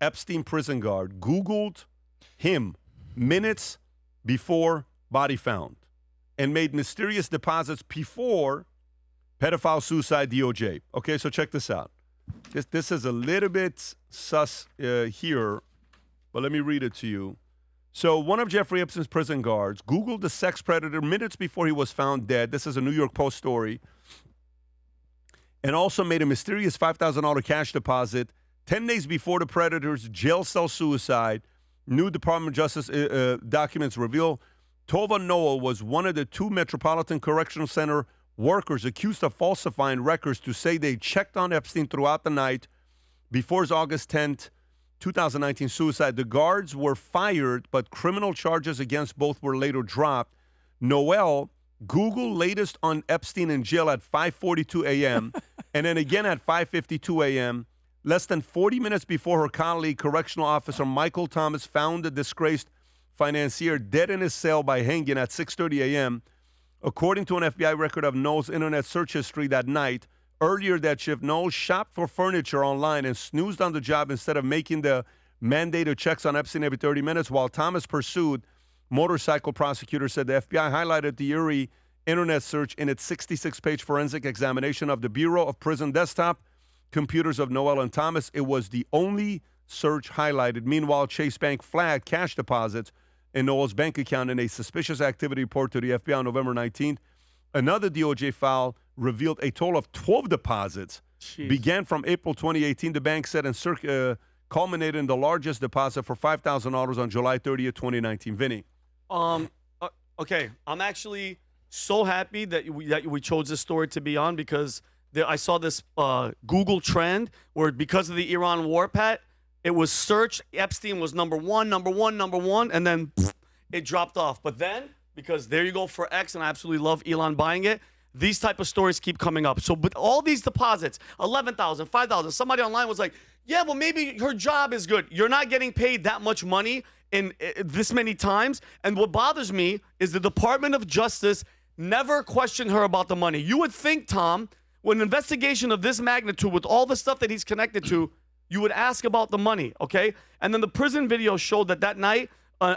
Epstein prison guard, Googled him minutes before body found and made mysterious deposits before pedophile suicide DOJ. Okay, so check this out. This is a little bit sus here, but let me read it to you. So one of Jeffrey Epstein's prison guards Googled the sex predator minutes before he was found dead. This is a New York Post story. And also made a mysterious $5,000 cash deposit 10 days before the predator's jail cell suicide. New Department of Justice documents reveal Tova Noel was one of the 2 Metropolitan Correctional Center workers accused of falsifying records to say they checked on Epstein throughout the night before his August 10th, 2019 suicide. The guards were fired, but criminal charges against both were later dropped. Noel Googled latest on Epstein in jail at 5:42 a.m. and then again at 5:52 a.m. Less than 40 minutes before her colleague, correctional officer Michael Thomas, found the disgraced financier dead in his cell by hanging at 6:30 a.m. According to an FBI record of Noel's internet search history that night, earlier that shift, Noel shopped for furniture online and snoozed on the job instead of making the mandated checks on Epstein every 30 minutes while Thomas pursued. Motorcycle prosecutor said the FBI highlighted the eerie internet search in its 66-page forensic examination of the Bureau of Prison desktop computers of Noel and Thomas. It was the only search highlighted. Meanwhile, Chase Bank flagged cash deposits in Noel's bank account in a suspicious activity report to the FBI on November 19th. Another DOJ file revealed a total of 12 deposits. Jeez. Began from April 2018, the bank said, and culminated in the largest deposit for $5,000 on July 30th, 2019. Vinny. Okay, I'm actually so happy that we chose this story to be on because I saw this Google trend where because of the Iran war, Pat, it was searched. Epstein was number one, and then it dropped off. But then, because there you go for X, and I absolutely love Elon buying it, these type of stories keep coming up. So with all these deposits, $11,000, $5,000, somebody online was like, yeah, well, maybe her job is good. You're not getting paid that much money in this many times. And what bothers me is the Department of Justice never questioned her about the money. You would think, Tom, when an investigation of this magnitude with all the stuff that he's connected to, you would ask about the money, okay? And then the prison video showed that night,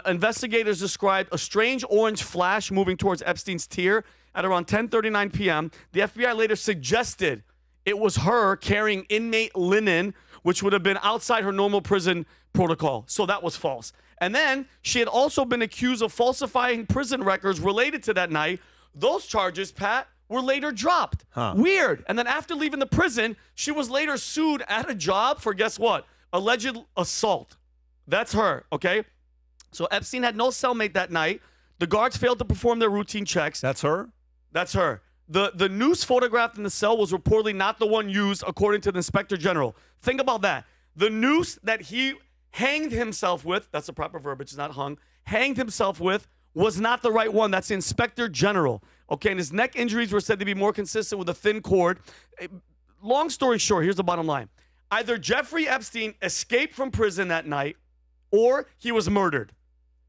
investigators described a strange orange flash moving towards Epstein's tier at around 10:39 p.m. The FBI later suggested it was her carrying inmate linen, which would have been outside her normal prison protocol. So that was false. And then she had also been accused of falsifying prison records related to that night. Those charges, Pat, were later dropped. Weird. And then after leaving the prison, she was later sued at a job for, guess what? Alleged assault. That's her, okay? So Epstein had no cellmate that night. The guards failed to perform their routine checks. That's her? That's her. The noose photographed in the cell was reportedly not the one used, according to the Inspector General. Think about that. The noose that he hanged himself with, that's the proper verbiage, it's not hung, hanged himself with, was not the right one. That's the Inspector General. Okay, and his neck injuries were said to be more consistent with a thin cord. Long story short, here's the bottom line. Either Jeffrey Epstein escaped from prison that night or he was murdered.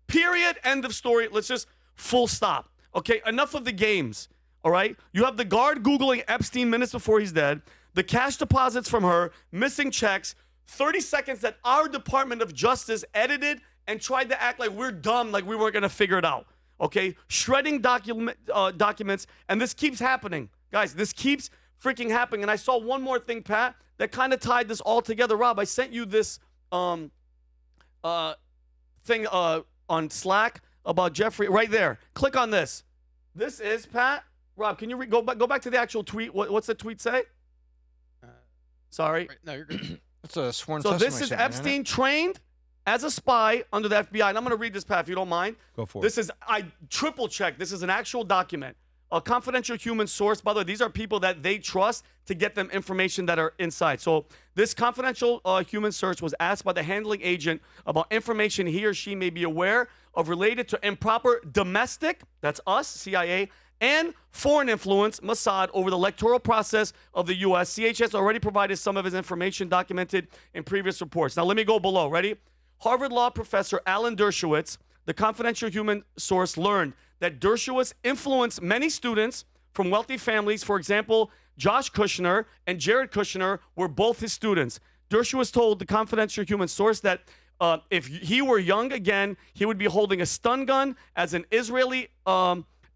Period. End of story. Let's just full stop. Okay, enough of the games. All right? You have the guard Googling Epstein minutes before he's dead, the cash deposits from her, missing checks, 30 seconds that our Department of Justice edited and tried to act like we're dumb, like we weren't going to figure it out. Okay? Shredding documents, and this keeps happening. Guys, this keeps freaking happening. And I saw one more thing, Pat, that kind of tied this all together. Rob, I sent you this thing on Slack about Jeffrey. Right there. Click on this. This is, Pat. Rob, can you go back to the actual tweet? What's the tweet say? Sorry. Right, no, you're good. That's a sworn So testimony this is statement, Epstein trained as a spy under the FBI. And I'm going to read this, Pat, if you don't mind. Go for This is, I triple checked. This is an actual document. A confidential human source. By the way, these are people that they trust to get them information that are inside. So this confidential human source was asked by the handling agent about information he or she may be aware of related to improper domestic, that's us, CIA, and foreign influence, Mossad, over the electoral process of the U.S. CHS already provided some of his information documented in previous reports. Now, let me go below. Ready? Harvard Law professor Alan Dershowitz, the confidential human source, learned that Dershowitz influenced many students from wealthy families. For example, Josh Kushner and Jared Kushner were both his students. Dershowitz told the confidential human source that if he were young again, he would be holding a stun gun as an Israeli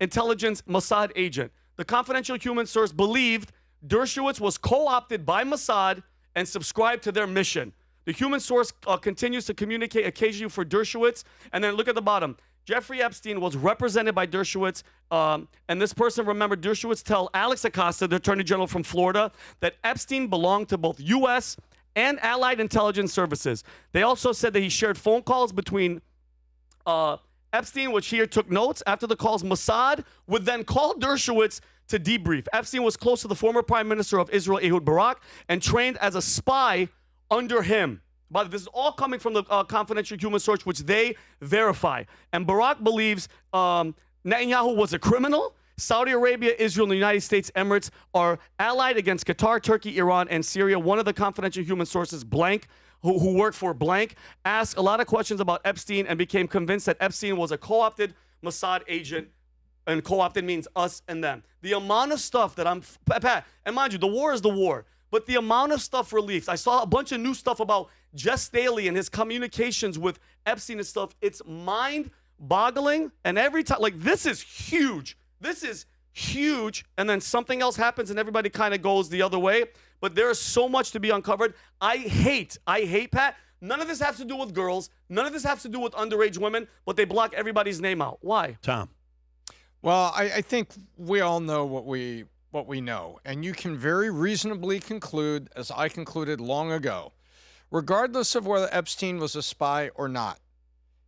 intelligence Mossad agent. The confidential human source believed Dershowitz was co-opted by Mossad and subscribed to their mission. The human source continues to communicate occasionally for Dershowitz. And then look at the bottom. Jeffrey Epstein was represented by Dershowitz. And this person, remember, Dershowitz tell Alex Acosta, the Attorney General from Florida, that Epstein belonged to both U.S. and allied intelligence services. They also said that he shared phone calls between Epstein, which he took notes. After the calls, Mossad would then call Dershowitz to debrief. Epstein was close to the former Prime Minister of Israel, Ehud Barak, and trained as a spy under him. But this is all coming from the confidential human source, which they verify. And Barak believes Netanyahu was a criminal. Saudi Arabia, Israel, and the United States Emirates are allied against Qatar, Turkey, Iran, and Syria. One of the confidential human sources, Blank, who worked for Blank, asked a lot of questions about Epstein and became convinced that Epstein was a co-opted Mossad agent. And co-opted means us and them. The amount of stuff that and mind you, the war is the war. But the amount of stuff released, I saw a bunch of new stuff about Jess Staley and his communications with Epstein and stuff. It's mind-boggling. And every time, like, this is huge. This is huge. And then something else happens and everybody kind of goes the other way. But there is so much to be uncovered. I hate, Pat. None of this has to do with girls. None of this has to do with underage women. But they block everybody's name out. Why? Tom. Well, I think we all know what we know. And you can very reasonably conclude, as I concluded long ago, regardless of whether Epstein was a spy or not,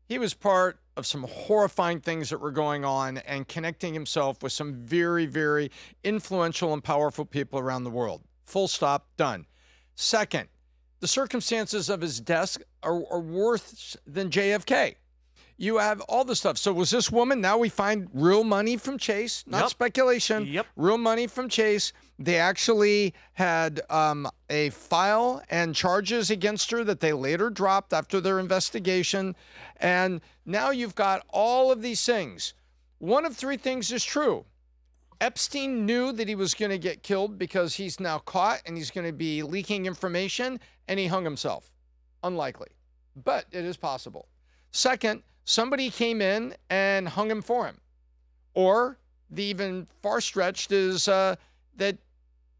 he was part of some horrifying things that were going on and connecting himself with some very, very influential and powerful people around the world. Full stop, done. Second, the circumstances of his death are worse than JFK. You have all the stuff. So was this woman, now we find real money from Chase, not speculation, real money from Chase. They actually had a file and charges against her that they later dropped after their investigation. And now you've got all of these things. One of three things is true. Epstein knew that he was going to get killed because he's now caught and he's going to be leaking information, and he hung himself. Unlikely, but it is possible. Second, somebody came in and hung him for him. Or the even far-stretched is that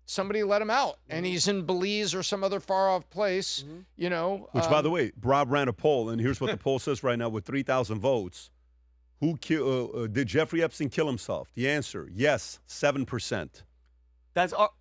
somebody let him out, and he's in Belize or some other far-off place, you know. Which, by the way, Rob ran a poll, and here's what the poll says right now with 3,000 votes. Did Jeffrey Epstein kill himself? The answer, yes, 7%.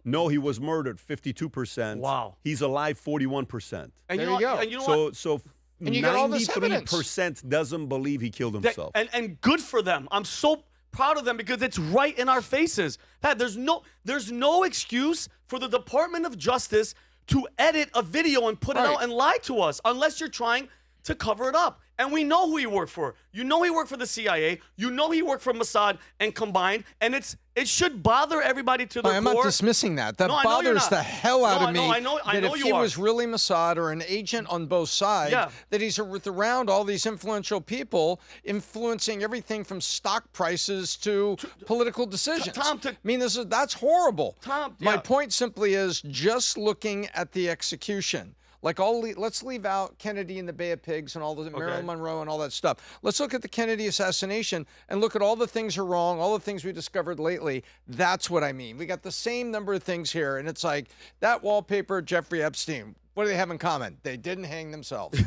No, he was murdered, 52%. Wow. He's alive, 41%. And There you go. And you know what? So And you got all this 93% doesn't believe he killed himself. And good for them. I'm so proud of them because it's right in our faces. Pat, there's no excuse for the Department of Justice to edit a video and put it out and lie to us unless you're trying to cover it up. And we know who he worked for. You know he worked for the CIA. You know he worked for Mossad and combined. And it should bother everybody to the core. I'm not dismissing that. That bothers the hell out of me. I know that if you he are. was really Mossad or an agent on both sides, that he's around all these influential influencing everything from stock prices to political decisions. I mean, that's horrible. My point simply is just looking at the execution. Like, let's leave out Kennedy and the Bay of Pigs and all the Marilyn Monroe and all that stuff. Let's look at the Kennedy assassination and look at all the things are wrong, all the things we discovered lately. That's what I mean. We got the same number of things here, and it's like that wallpaper, Jeffrey Epstein. What do they have in common? They didn't hang themselves.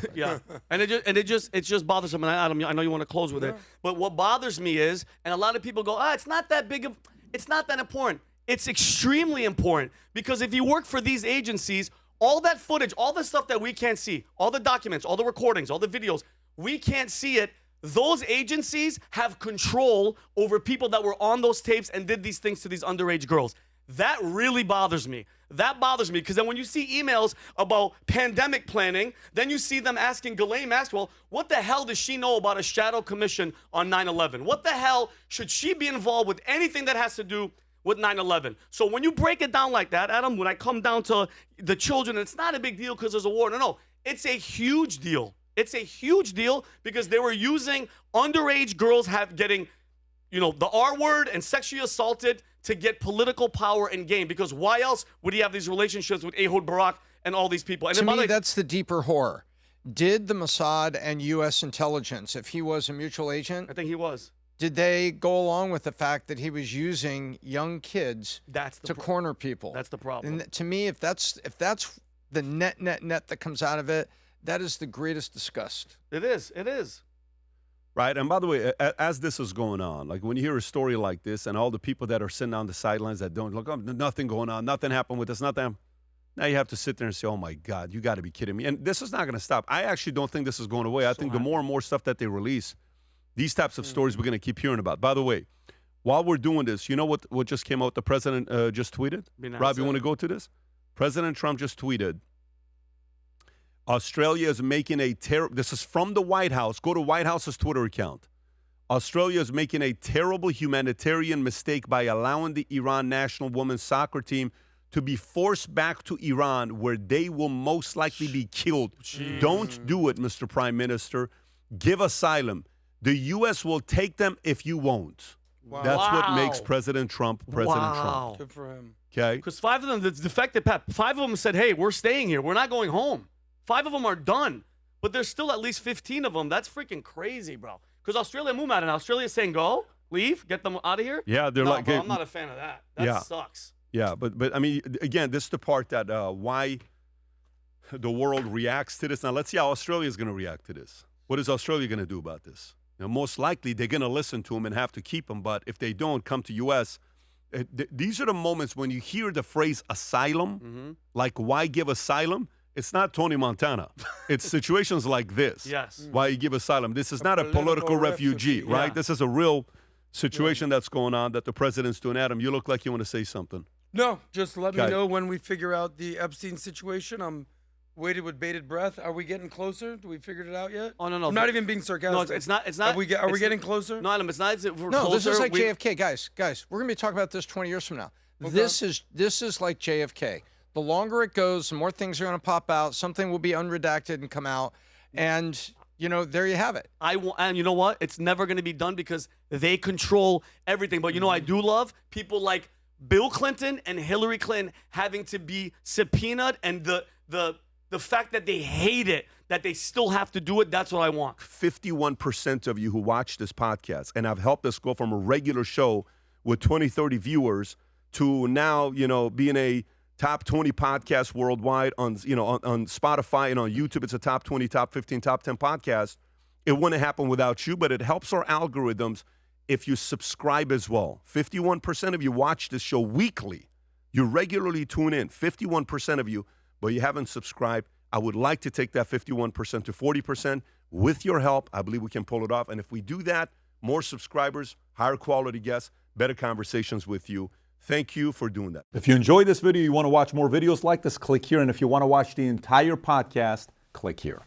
And it just bothers them. And Adam, I know you want to close with it, but what bothers me is, and a lot of people go, it's not that big of, it's not that important. It's extremely important because if you work for these agencies, all that footage, all the stuff that we can't see, all the documents, all the recordings, all the videos, we can't see it. Those agencies have control over people that were on those tapes and did these things to these underage girls. That really bothers me. That bothers me because then when you see emails about pandemic planning, then you see them asking Ghislaine Maxwell, what the hell does she know about a shadow commission on 9/11? What the hell should she be involved with anything that has to do with 9/11? So when you break it down like that, Adam, when I come down to the children, it's not a big deal because there's a war. No, it's a huge deal. It's a huge deal because they were using underage girls getting, the R word and sexually assaulted to get political power and gain. Because why else would he have these relationships with Ehud Barak and all these people. And To then, by the me, way, that's the deeper horror. Did the Mossad and U.S. intelligence, if he was a mutual agent, I think he was. did they go along with the fact that he was using young kids That's the to corner people? That's the problem. And to me, if that's the net that comes out of it, that is the greatest disgust. It is. It is. Right. And by the way, as this is going on, like when you hear a story like this and all the people that are sitting on the sidelines that don't look, oh, nothing going on, nothing happened with this, nothing. Now you have to sit there and say, oh, my God, you got to be kidding me. And this is not going to stop. I actually don't think this is going away. I think the more and more stuff that they release, these types of stories we're going to keep hearing about. By the way, while we're doing this, you know what just came out? The president just tweeted? Rob, you want to go to this? President Trump just tweeted, Australia is making a this is from the White House. Go to White House's Twitter account. Australia is making a terrible humanitarian mistake by allowing the Iran national women's soccer team to be forced back to Iran, where they will most likely be killed. Don't do it, Mr. Prime Minister. Give asylum. The U.S. will take them if you won't. Wow. That's what makes President Trump President Trump. Good for him. Okay? Because 5 of them, the defected Pat, 5 of them said, hey, we're staying here. We're not going home. 5 of them are done. But there's still at least 15 of them. That's freaking crazy, bro. Because Australia moved out, and Australia's saying go, leave, get them out of here. Yeah, they're no, like, bro, I'm not a fan of that. That sucks. Yeah, but I mean, again, this is the part that why the world reacts to this. Now, let's see how Australia is going to react to this. What is Australia going to do about this? Now, most likely, they're going to listen to him and have to keep him. But if they don't, come to U.S., these are the moments when you hear the phrase asylum, like why give asylum? It's not Tony Montana. It's situations like this. Yes. Why you give asylum. This is not a political refugee, right? Yeah. This is a real situation that's going on that the president's doing. Adam, you look like you want to say something. No, just let me Okay. know when we figure out the Epstein situation. I'm waiting with bated breath. Are we getting closer? Do we figured it out yet? Oh, no. I'm not even being sarcastic. No, it's not. It's not. Are we getting closer? No, Adam, it's not. We're No, closer. this is like JFK, guys. We're gonna be talking about this 20 years from now. Okay. This is like JFK. The longer it goes, the more things are gonna pop out. Something will be unredacted and come out, and there you have it. And you know what? It's never going to be done because they control everything. But I do love people like Bill Clinton and Hillary Clinton having to be subpoenaed, and the fact that they hate it, that they still have to do it. That's what I want. 51% of you who watch this podcast, and I've helped us go from a regular show with 20, 30 viewers to now, being a top 20 podcast worldwide on Spotify and on YouTube. It's a top 20, top 15, top 10 podcast. It wouldn't happen without you, but it helps our algorithms if you subscribe as well. 51% of you watch this show weekly. You regularly tune in, 51% of you, but you haven't subscribed. I would like to take that 51% to 40%. With your help, I believe we can pull it off. And if we do that, more subscribers, higher quality guests, better conversations with you. Thank you for doing that. If you enjoyed this video, you want to watch more videos like this, click here. And if you want to watch the entire podcast, click here.